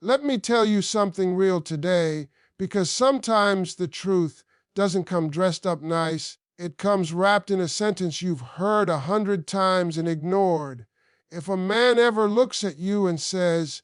Let me tell you something real today, because sometimes the truth doesn't come dressed up nice. It comes wrapped in a sentence you've heard 100 times and ignored. If a man ever looks at you and says,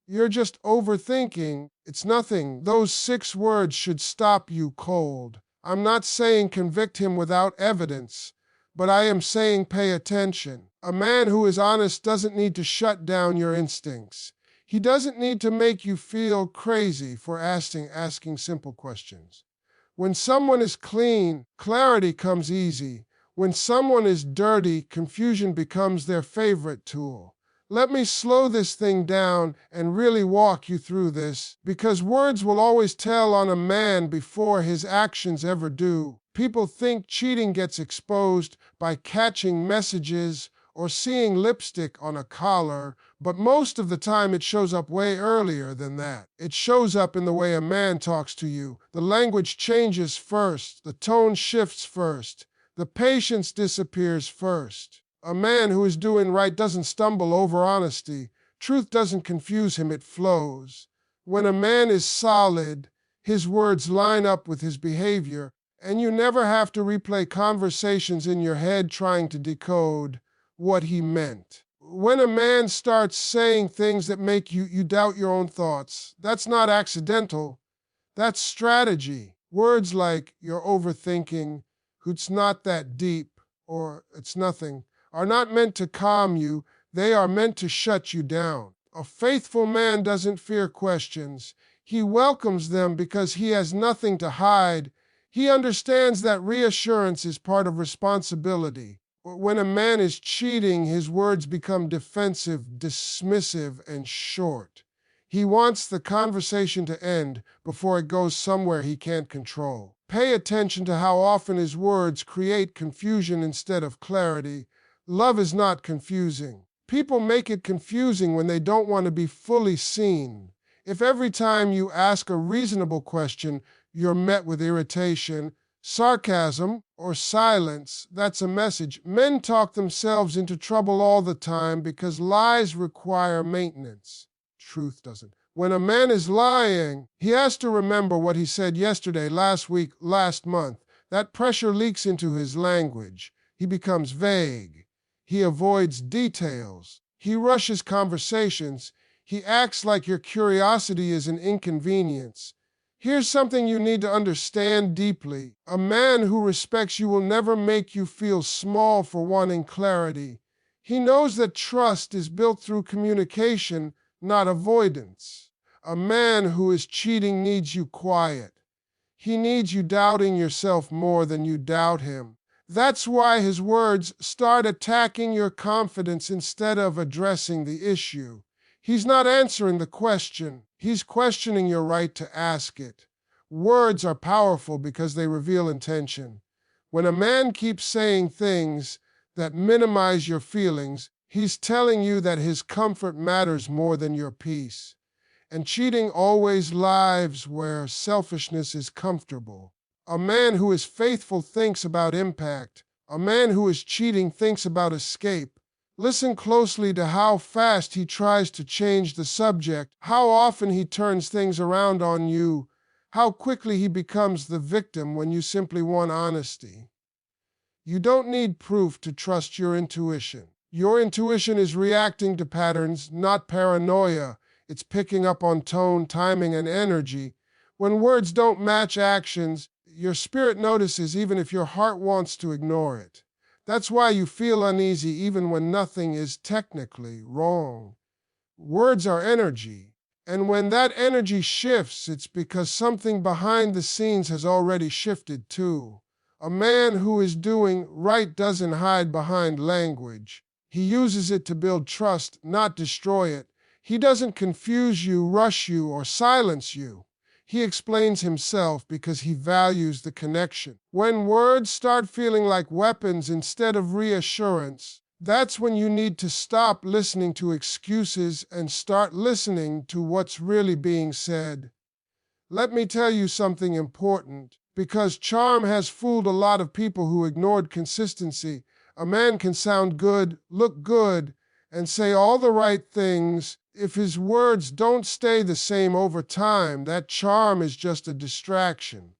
"You're just overthinking," it's nothing. Those 6 words should stop you cold. I'm not saying convict him without evidence, but I am saying pay attention. A man who is honest doesn't need to shut down your instincts. He doesn't need to make you feel crazy for asking simple questions. When someone is clean, clarity comes easy. When someone is dirty, confusion becomes their favorite tool. Let me slow this thing down and really walk you through this, because words will always tell on a man before his actions ever do. People think cheating gets exposed by catching messages or seeing lipstick on a collar, but most of the time it shows up way earlier than that. It shows up in the way a man talks to you. The language changes first, the tone shifts first, the patience disappears first. A man who is doing right doesn't stumble over honesty. Truth doesn't confuse him, it flows. When a man is solid, his words line up with his behavior, and you never have to replay conversations in your head trying to decode what he meant. When a man starts saying things that make you doubt your own thoughts, that's not accidental, that's strategy. Words like "you're overthinking," "it's not that deep," or "it's nothing," are not meant to calm you, they are meant to shut you down. A faithful man doesn't fear questions. He welcomes them because he has nothing to hide. He understands that reassurance is part of responsibility. When a man is cheating, his words become defensive, dismissive, and short. He wants the conversation to end before it goes somewhere he can't control. Pay attention to how often his words create confusion instead of clarity. Love is not confusing. People make it confusing when they don't want to be fully seen. If every time you ask a reasonable question, you're met with irritation, sarcasm, or silence, that's a message. Men talk themselves into trouble all the time because lies require maintenance. Truth doesn't. When a man is lying, he has to remember what he said yesterday, last week, last month. That pressure leaks into his language. He becomes vague. He avoids details. He rushes conversations. He acts like your curiosity is an inconvenience. Here's something you need to understand deeply. A man who respects you will never make you feel small for wanting clarity. He knows that trust is built through communication, not avoidance. A man who is cheating needs you quiet. He needs you doubting yourself more than you doubt him. That's why his words start attacking your confidence instead of addressing the issue. He's not answering the question. He's questioning your right to ask it. Words are powerful because they reveal intention. When a man keeps saying things that minimize your feelings, he's telling you that his comfort matters more than your peace. And cheating always lives where selfishness is comfortable. A man who is faithful thinks about impact. A man who is cheating thinks about escape. Listen closely to how fast he tries to change the subject, how often he turns things around on you, how quickly he becomes the victim when you simply want honesty. You don't need proof to trust your intuition. Your intuition is reacting to patterns, not paranoia. It's picking up on tone, timing, and energy. When words don't match actions, your spirit notices even if your heart wants to ignore it. That's why you feel uneasy even when nothing is technically wrong. Words are energy, and when that energy shifts, it's because something behind the scenes has already shifted too. A man who is doing right doesn't hide behind language. He uses it to build trust, not destroy it. He doesn't confuse you, rush you, or silence you. He explains himself because he values the connection. When words start feeling like weapons instead of reassurance, that's when you need to stop listening to excuses and start listening to what's really being said. Let me tell you something important. Because charm has fooled a lot of people who ignored consistency. A man can sound good, look good, and say all the right things, If his words don't stay the same over time, that charm is just a distraction.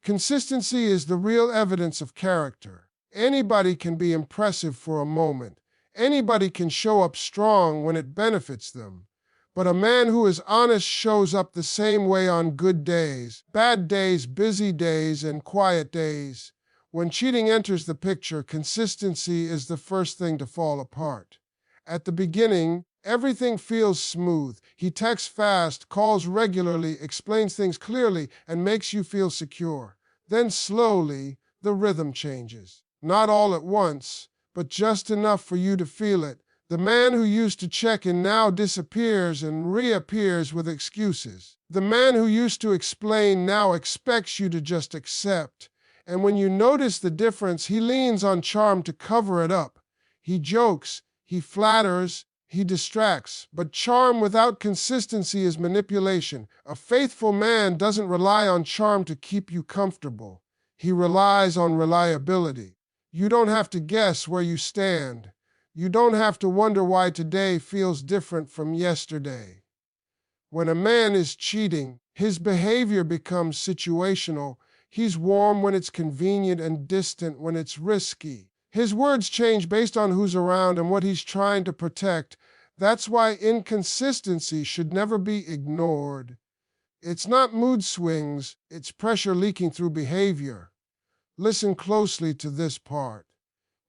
Consistency is the real evidence of character. Anybody can be impressive for a moment. Anybody can show up strong when it benefits them. But a man who is honest shows up the same way on good days, bad days, busy days, and quiet days. When cheating enters the picture, consistency is the first thing to fall apart. At the beginning, everything feels smooth. He texts fast, calls regularly, explains things clearly, and makes you feel secure. Then slowly, the rhythm changes. Not all at once, but just enough for you to feel it. The man who used to check in now disappears and reappears with excuses. The man who used to explain now expects you to just accept. And when you notice the difference, he leans on charm to cover it up. He jokes, he flatters, he distracts. But charm without consistency is manipulation. A faithful man doesn't rely on charm to keep you comfortable. He relies on reliability. You don't have to guess where you stand. You don't have to wonder why today feels different from yesterday. When a man is cheating, his behavior becomes situational. He's warm when it's convenient and distant when it's risky. His words change based on who's around and what he's trying to protect. That's why inconsistency should never be ignored. It's not mood swings, it's pressure leaking through behavior. Listen closely to this part.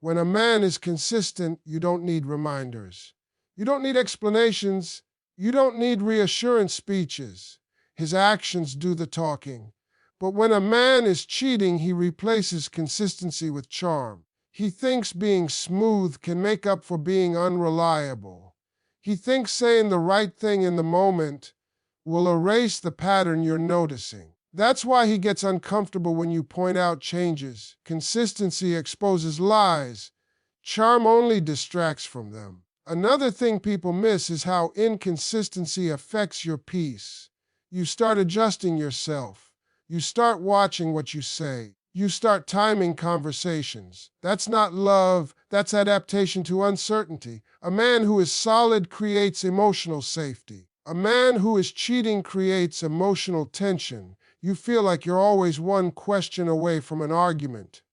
When a man is consistent, you don't need reminders. You don't need explanations. You don't need reassurance speeches. His actions do the talking. But when a man is cheating, he replaces consistency with charm. He thinks being smooth can make up for being unreliable. He thinks saying the right thing in the moment will erase the pattern you're noticing. That's why he gets uncomfortable when you point out changes. Consistency exposes lies. Charm only distracts from them. Another thing people miss is how inconsistency affects your peace. You start adjusting yourself. You start watching what you say. You start timing conversations. That's not love, that's adaptation to uncertainty. A man who is solid creates emotional safety. A man who is cheating creates emotional tension. You feel like you're always one question away from an argument.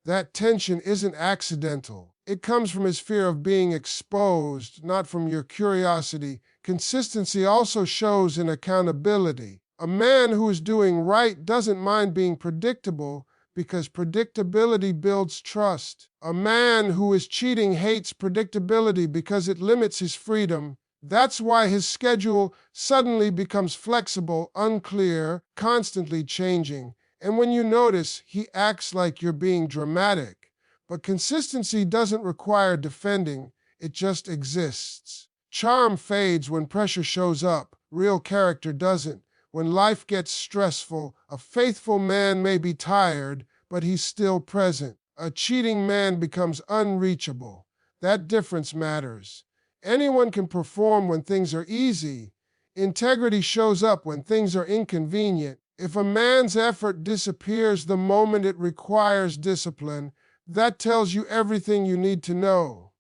That tension isn't accidental. It comes from his fear of being exposed, not from your curiosity. Consistency also shows in accountability. A man who is doing right doesn't mind being predictable because predictability builds trust. A man who is cheating hates predictability because it limits his freedom. That's why his schedule suddenly becomes flexible, unclear, constantly changing. And when you notice, he acts like you're being dramatic. But consistency doesn't require defending, it just exists. Charm fades when pressure shows up, real character doesn't. When life gets stressful, a faithful man may be tired, but he's still present. A cheating man becomes unreachable. That difference matters. Anyone can perform when things are easy. Integrity shows up when things are inconvenient. If a man's effort disappears the moment it requires discipline, that tells you everything you need to know.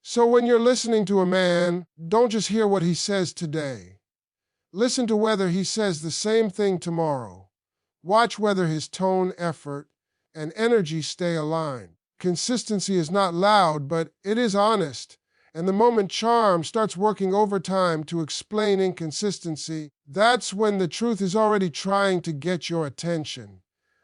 So when you're listening to a man, don't just hear what he says today. Listen to whether he says the same thing tomorrow. Watch whether his tone, effort, and energy stay aligned. Consistency is not loud, but it is honest. And the moment charm starts working overtime to explain inconsistency, that's when the truth is already trying to get your attention.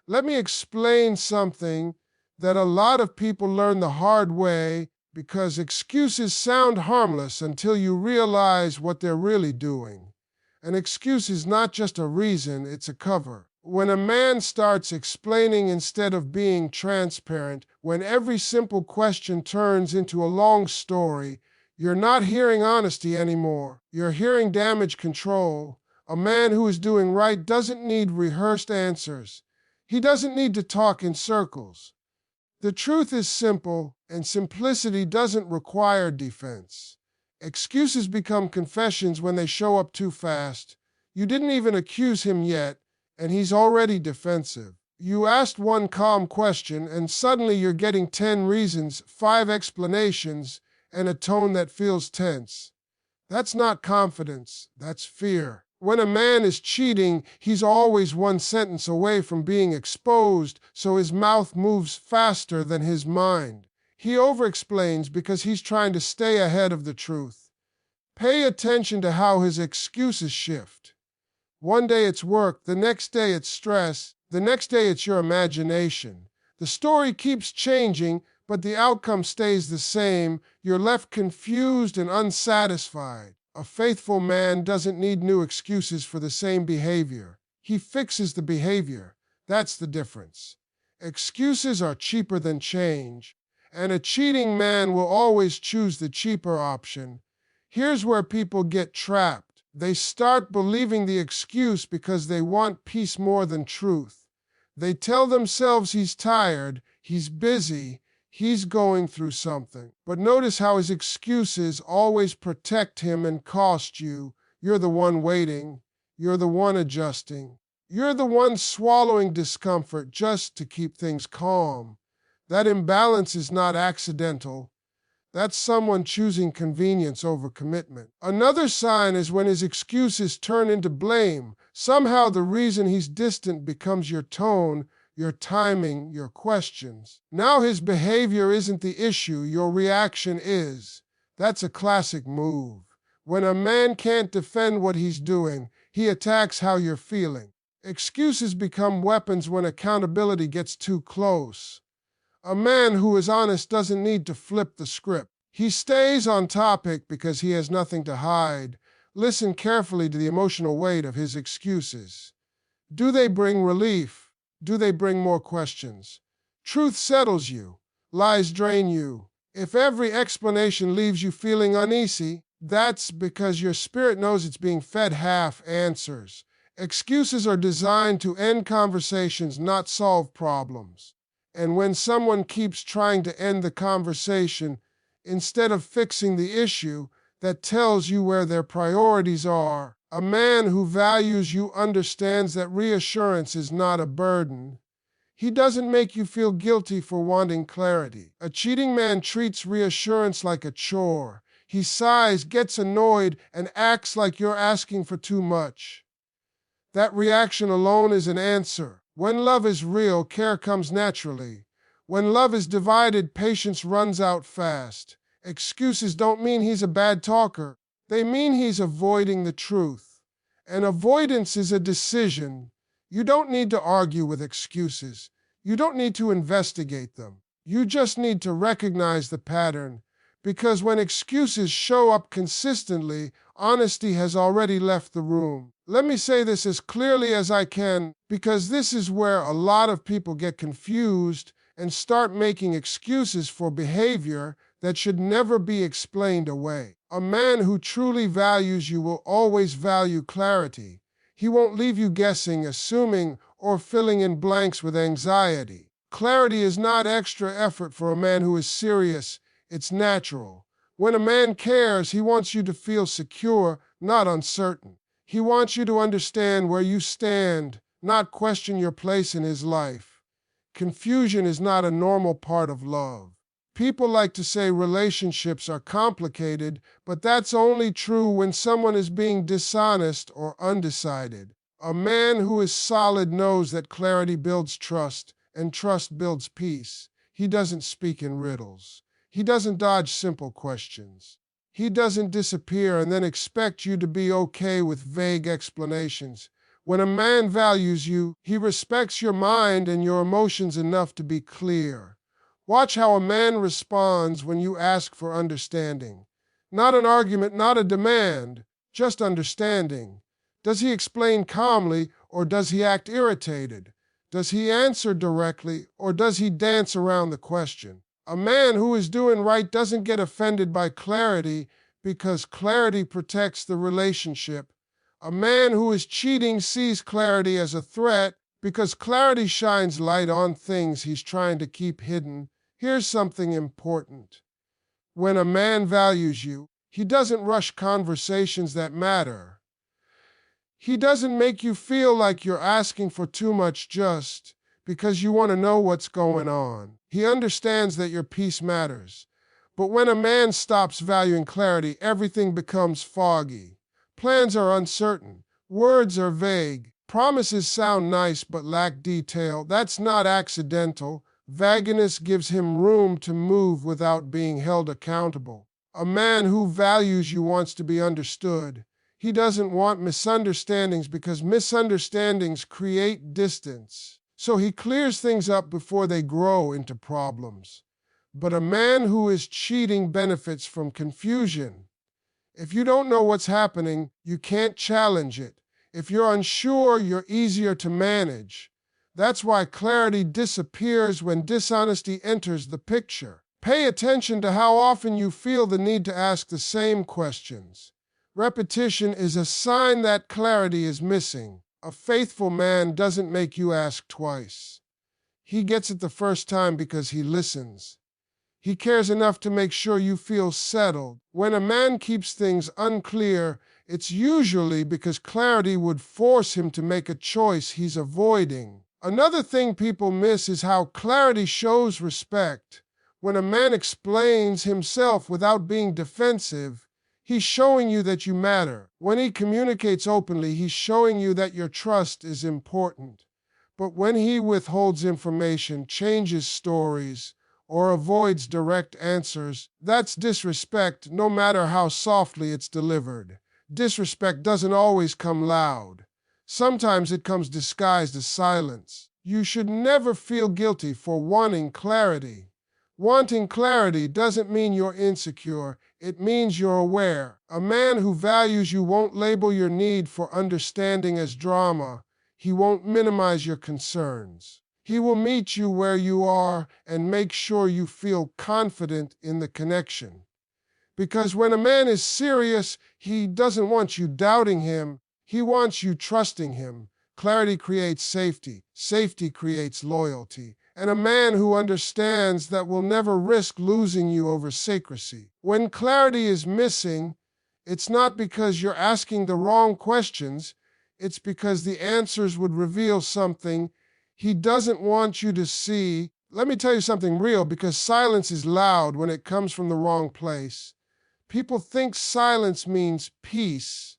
Let me explain something that a lot of people learn the hard way because excuses sound harmless until you realize what they're really doing. An excuse is not just a reason, it's a cover. When a man starts explaining instead of being transparent, when every simple question turns into a long story, you're not hearing honesty anymore. You're hearing damage control. A man who is doing right doesn't need rehearsed answers. He doesn't need to talk in circles. The truth is simple, and simplicity doesn't require defense. Excuses become confessions when they show up too fast. You didn't even accuse him yet, and he's already defensive. You asked one calm question, and suddenly you're getting 10 reasons, 5 explanations, and a tone that feels tense. That's not confidence, that's fear. When a man is cheating, he's always one sentence away from being exposed, so his mouth moves faster than his mind. He overexplains because he's trying to stay ahead of the truth. Pay attention to how his excuses shift. One day it's work, the next day it's stress, the next day it's your imagination. The story keeps changing, but the outcome stays the same. You're left confused and unsatisfied. A faithful man doesn't need new excuses for the same behavior. He fixes the behavior. That's the difference. Excuses are cheaper than change, and a cheating man will always choose the cheaper option. Here's where people get trapped. They start believing the excuse because they want peace more than truth. They tell themselves he's tired, he's busy, he's going through something. But notice how his excuses always protect him and cost you. You're the one waiting. You're the one adjusting. You're the one swallowing discomfort just to keep things calm. That imbalance is not accidental. That's someone choosing convenience over commitment. Another sign is when his excuses turn into blame. Somehow the reason he's distant becomes your tone, your timing, your questions. Now his behavior isn't the issue, your reaction is. That's a classic move. When a man can't defend what he's doing, he attacks how you're feeling. Excuses become weapons when accountability gets too close. A man who is honest doesn't need to flip the script. He stays on topic because he has nothing to hide. Listen carefully to the emotional weight of his excuses. Do they bring relief? Do they bring more questions? Truth settles you. Lies drain you. If every explanation leaves you feeling uneasy, that's because your spirit knows it's being fed half answers. Excuses are designed to end conversations, not solve problems. And when someone keeps trying to end the conversation instead of fixing the issue, that tells you where their priorities are. A man who values you understands that reassurance is not a burden. He doesn't make you feel guilty for wanting clarity. A cheating man treats reassurance like a chore. He sighs, gets annoyed, and acts like you're asking for too much. That reaction alone is an answer. When love is real, care comes naturally. When love is divided, patience runs out fast. Excuses don't mean he's a bad talker. They mean he's avoiding the truth. And avoidance is a decision. You don't need to argue with excuses. You don't need to investigate them. You just need to recognize the pattern. Because when excuses show up consistently, honesty has already left the room. Let me say this as clearly as I can, because this is where a lot of people get confused and start making excuses for behavior that should never be explained away. A man who truly values you will always value clarity. He won't leave you guessing, assuming, or filling in blanks with anxiety. Clarity is not extra effort for a man who is serious. It's natural. When a man cares, he wants you to feel secure, not uncertain. He wants you to understand where you stand, not question your place in his life. Confusion is not a normal part of love. People like to say relationships are complicated, but that's only true when someone is being dishonest or undecided. A man who is solid knows that clarity builds trust, and trust builds peace. He doesn't speak in riddles. He doesn't dodge simple questions. He doesn't disappear and then expect you to be okay with vague explanations. When a man values you, he respects your mind and your emotions enough to be clear. Watch how a man responds when you ask for understanding. Not an argument, not a demand, just understanding. Does he explain calmly or does he act irritated? Does he answer directly or does he dance around the question? A man who is doing right doesn't get offended by clarity because clarity protects the relationship. A man who is cheating sees clarity as a threat because clarity shines light on things he's trying to keep hidden. Here's something important. When a man values you, he doesn't rush conversations that matter. He doesn't make you feel like you're asking for too much just because you want to know what's going on. He understands that your peace matters. But when a man stops valuing clarity, everything becomes foggy. Plans are uncertain. Words are vague. Promises sound nice but lack detail. That's not accidental. Vagueness gives him room to move without being held accountable. A man who values you wants to be understood. He doesn't want misunderstandings because misunderstandings create distance. So he clears things up before they grow into problems. But a man who is cheating benefits from confusion. If you don't know what's happening, you can't challenge it. If you're unsure, you're easier to manage. That's why clarity disappears when dishonesty enters the picture. Pay attention to how often you feel the need to ask the same questions. Repetition is a sign that clarity is missing. A faithful man doesn't make you ask twice. He gets it the first time because he listens. He cares enough to make sure you feel settled. When a man keeps things unclear, it's usually because clarity would force him to make a choice he's avoiding. Another thing people miss is how clarity shows respect. When a man explains himself without being defensive, he's showing you that you matter. When he communicates openly, he's showing you that your trust is important. But when he withholds information, changes stories, or avoids direct answers, that's disrespect, no matter how softly it's delivered. Disrespect doesn't always come loud. Sometimes it comes disguised as silence. You should never feel guilty for wanting clarity. Wanting clarity doesn't mean you're insecure. It means you're aware. A man who values you won't label your need for understanding as drama. He won't minimize your concerns. He will meet you where you are and make sure you feel confident in the connection. Because when a man is serious, he doesn't want you doubting him. He wants you trusting him. Clarity creates safety. Safety creates loyalty. And a man who understands that will never risk losing you over secrecy. When clarity is missing, it's not because you're asking the wrong questions. It's because the answers would reveal something he doesn't want you to see. Let me tell you something real, because silence is loud when it comes from the wrong place. People think silence means peace,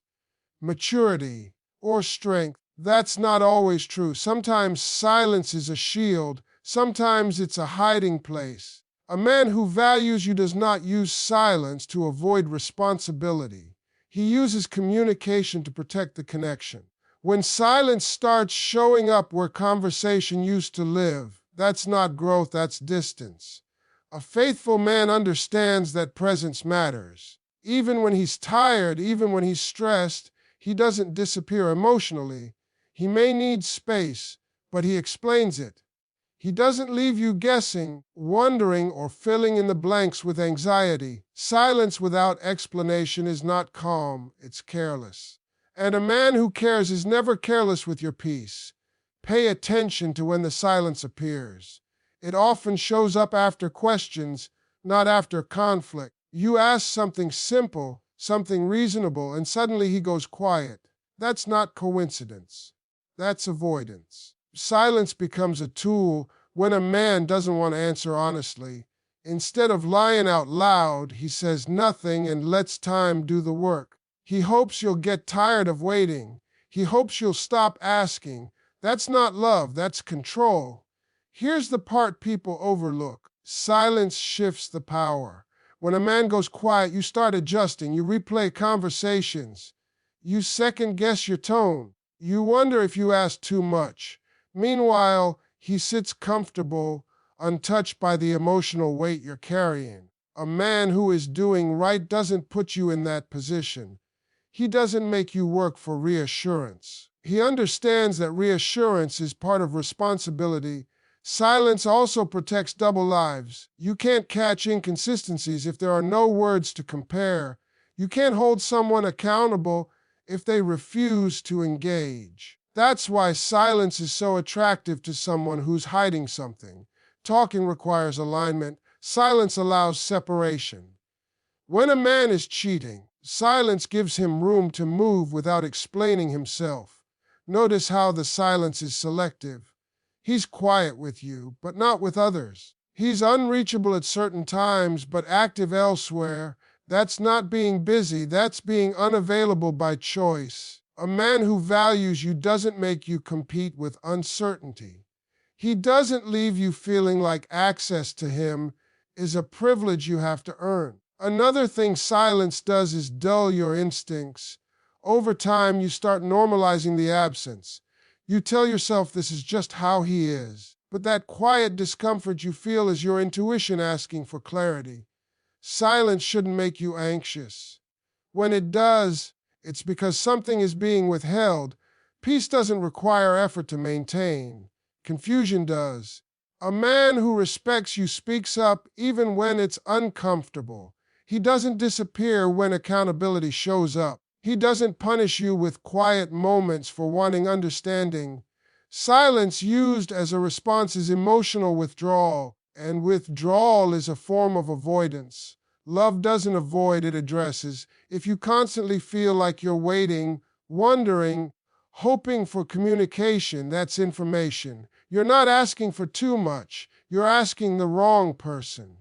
maturity, or strength. That's not always true. Sometimes silence is a shield. Sometimes it's a hiding place. A man who values you does not use silence to avoid responsibility. He uses communication to protect the connection. When silence starts showing up where conversation used to live, that's not growth, that's distance. A faithful man understands that presence matters. Even when he's tired, even when he's stressed, he doesn't disappear emotionally. He may need space, but he explains it. He doesn't leave you guessing, wondering, or filling in the blanks with anxiety. Silence without explanation is not calm, it's careless. And a man who cares is never careless with your peace. Pay attention to when the silence appears. It often shows up after questions, not after conflict. You ask something simple, something reasonable, and suddenly he goes quiet. That's not coincidence. That's avoidance. Silence becomes a tool when a man doesn't want to answer honestly. Instead of lying out loud, he says nothing and lets time do the work. He hopes you'll get tired of waiting. He hopes you'll stop asking. That's not love, that's control. Here's the part people overlook. Silence shifts the power. When a man goes quiet, you start adjusting. You replay conversations. You second-guess your tone. You wonder if you ask too much. Meanwhile, he sits comfortable, untouched by the emotional weight you're carrying. A man who is doing right doesn't put you in that position. He doesn't make you work for reassurance. He understands that reassurance is part of responsibility. Silence also protects double lives. You can't catch inconsistencies if there are no words to compare. You can't hold someone accountable if they refuse to engage. That's why silence is so attractive to someone who's hiding something. Talking requires alignment. Silence allows separation. When a man is cheating, silence gives him room to move without explaining himself. Notice how the silence is selective. He's quiet with you, but not with others. He's unreachable at certain times, but active elsewhere. That's not being busy, that's being unavailable by choice. A man who values you doesn't make you compete with uncertainty. He doesn't leave you feeling like access to him is a privilege you have to earn. Another thing silence does is dull your instincts. Over time, you start normalizing the absence. You tell yourself this is just how he is. But that quiet discomfort you feel is your intuition asking for clarity. Silence shouldn't make you anxious. When it does, it's because something is being withheld. Peace doesn't require effort to maintain. Confusion does. A man who respects you speaks up even when it's uncomfortable. He doesn't disappear when accountability shows up. He doesn't punish you with quiet moments for wanting understanding. Silence used as a response is emotional withdrawal, and withdrawal is a form of avoidance. Love doesn't avoid, it addresses. If you constantly feel like you're waiting, wondering, hoping for communication, that's information. You're not asking for too much. You're asking the wrong person.